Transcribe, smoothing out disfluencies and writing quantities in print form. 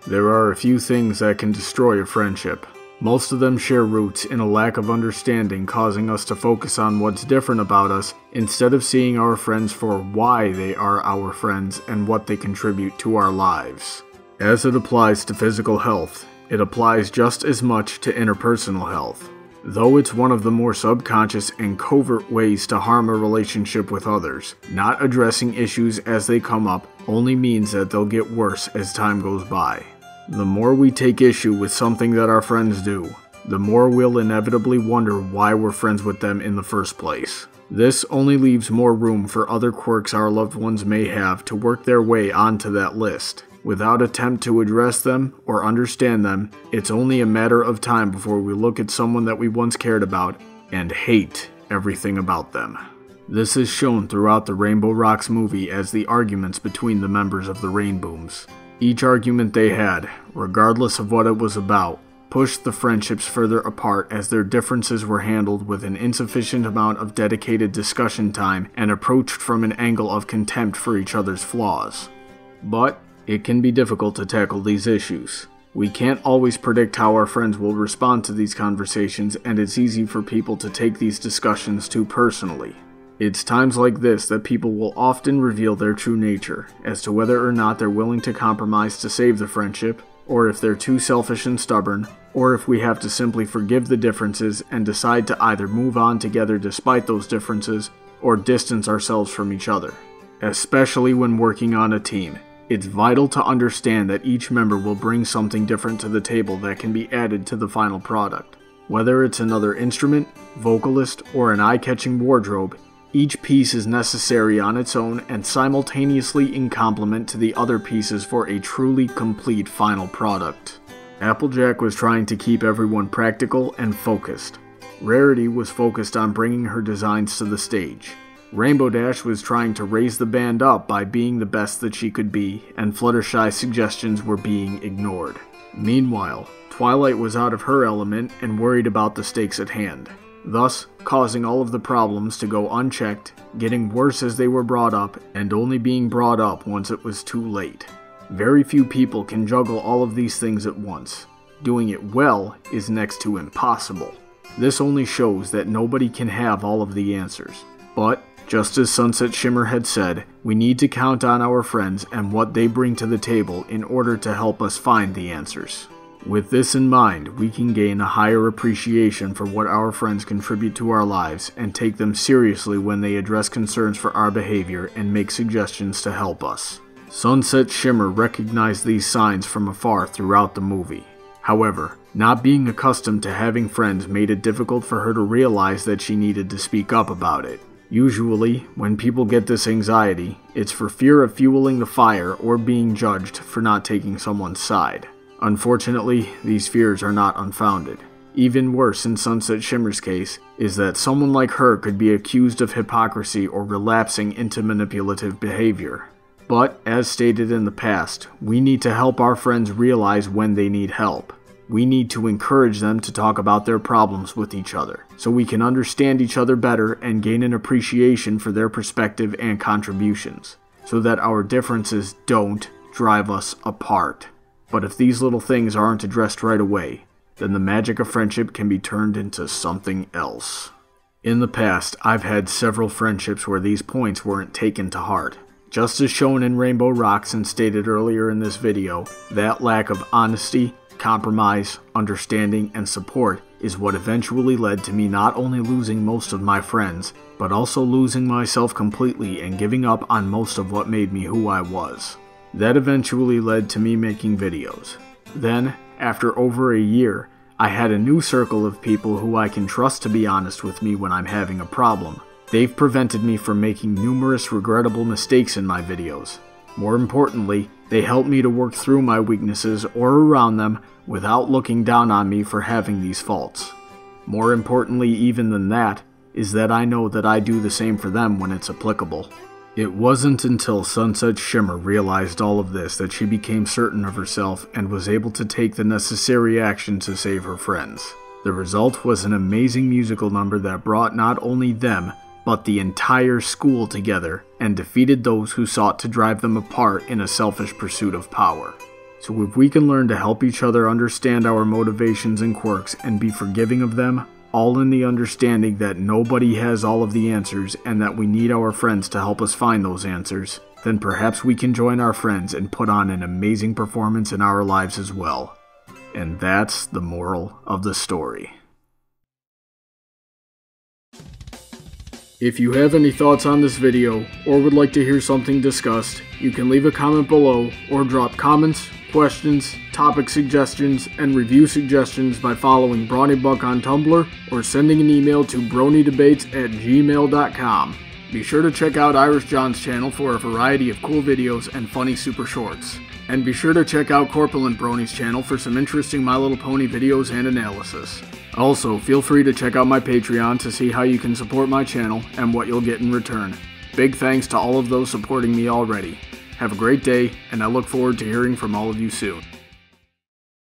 There are a few things that can destroy a friendship. Most of them share roots in a lack of understanding, causing us to focus on what's different about us instead of seeing our friends for why they are our friends and what they contribute to our lives. As it applies to physical health, it applies just as much to interpersonal health. Though it's one of the more subconscious and covert ways to harm a relationship with others, not addressing issues as they come up only means that they'll get worse as time goes by. The more we take issue with something that our friends do, the more we'll inevitably wonder why we're friends with them in the first place. This only leaves more room for other quirks our loved ones may have to work their way onto that list. Without attempt to address them or understand them, it's only a matter of time before we look at someone that we once cared about and hate everything about them. This is shown throughout the Rainbow Rocks movie as the arguments between the members of the Rainbooms. Each argument they had, regardless of what it was about, pushed the friendships further apart as their differences were handled with an insufficient amount of dedicated discussion time and approached from an angle of contempt for each other's flaws. But it can be difficult to tackle these issues. We can't always predict how our friends will respond to these conversations, and it's easy for people to take these discussions too personally. It's times like this that people will often reveal their true nature, as to whether or not they're willing to compromise to save the friendship, or if they're too selfish and stubborn, or if we have to simply forgive the differences and decide to either move on together despite those differences, or distance ourselves from each other. Especially when working on a team, it's vital to understand that each member will bring something different to the table that can be added to the final product. Whether it's another instrument, vocalist, or an eye-catching wardrobe, each piece is necessary on its own and simultaneously in complement to the other pieces for a truly complete final product. Applejack was trying to keep everyone practical and focused. Rarity was focused on bringing her designs to the stage. Rainbow Dash was trying to raise the band up by being the best that she could be, and Fluttershy's suggestions were being ignored. Meanwhile, Twilight was out of her element and worried about the stakes at hand, thus causing all of the problems to go unchecked, getting worse as they were brought up, and only being brought up once it was too late. Very few people can juggle all of these things at once. Doing it well is next to impossible. This only shows that nobody can have all of the answers. But just as Sunset Shimmer had said, we need to count on our friends and what they bring to the table in order to help us find the answers. With this in mind, we can gain a higher appreciation for what our friends contribute to our lives and take them seriously when they address concerns for our behavior and make suggestions to help us. Sunset Shimmer recognized these signs from afar throughout the movie. However, not being accustomed to having friends made it difficult for her to realize that she needed to speak up about it. Usually, when people get this anxiety, it's for fear of fueling the fire or being judged for not taking someone's side. Unfortunately, these fears are not unfounded. Even worse in Sunset Shimmer's case is that someone like her could be accused of hypocrisy or relapsing into manipulative behavior. But, as stated in the past, we need to help our friends realize when they need help. We need to encourage them to talk about their problems with each other, so we can understand each other better and gain an appreciation for their perspective and contributions, so that our differences don't drive us apart. But if these little things aren't addressed right away, then the magic of friendship can be turned into something else. In the past, I've had several friendships where these points weren't taken to heart. Just as shown in Rainbow Rocks and stated earlier in this video, that lack of honesty, compromise, understanding, and support is what eventually led to me not only losing most of my friends, but also losing myself completely and giving up on most of what made me who I was. That eventually led to me making videos. Then, after over a year, I had a new circle of people who I can trust to be honest with me when I'm having a problem. They've prevented me from making numerous regrettable mistakes in my videos. More importantly, they help me to work through my weaknesses or around them without looking down on me for having these faults. More importantly even than that, is that I know that I do the same for them when it's applicable. It wasn't until Sunset Shimmer realized all of this that she became certain of herself and was able to take the necessary action to save her friends. The result was an amazing musical number that brought not only them, but the entire school together and defeated those who sought to drive them apart in a selfish pursuit of power. So if we can learn to help each other understand our motivations and quirks and be forgiving of them, all in the understanding that nobody has all of the answers and that we need our friends to help us find those answers, then perhaps we can join our friends and put on an amazing performance in our lives as well. And that's the moral of the story. If you have any thoughts on this video or would like to hear something discussed, you can leave a comment below or drop comments, questions, topic suggestions, and review suggestions by following Brawny on Tumblr or sending an email to bronydebates@gmail.com. Be sure to check out Irish John's channel for a variety of cool videos and funny super shorts. And be sure to check out Corpulent Brony's channel for some interesting My Little Pony videos and analysis. Also, feel free to check out my Patreon to see how you can support my channel and what you'll get in return. Big thanks to all of those supporting me already. Have a great day, and I look forward to hearing from all of you soon.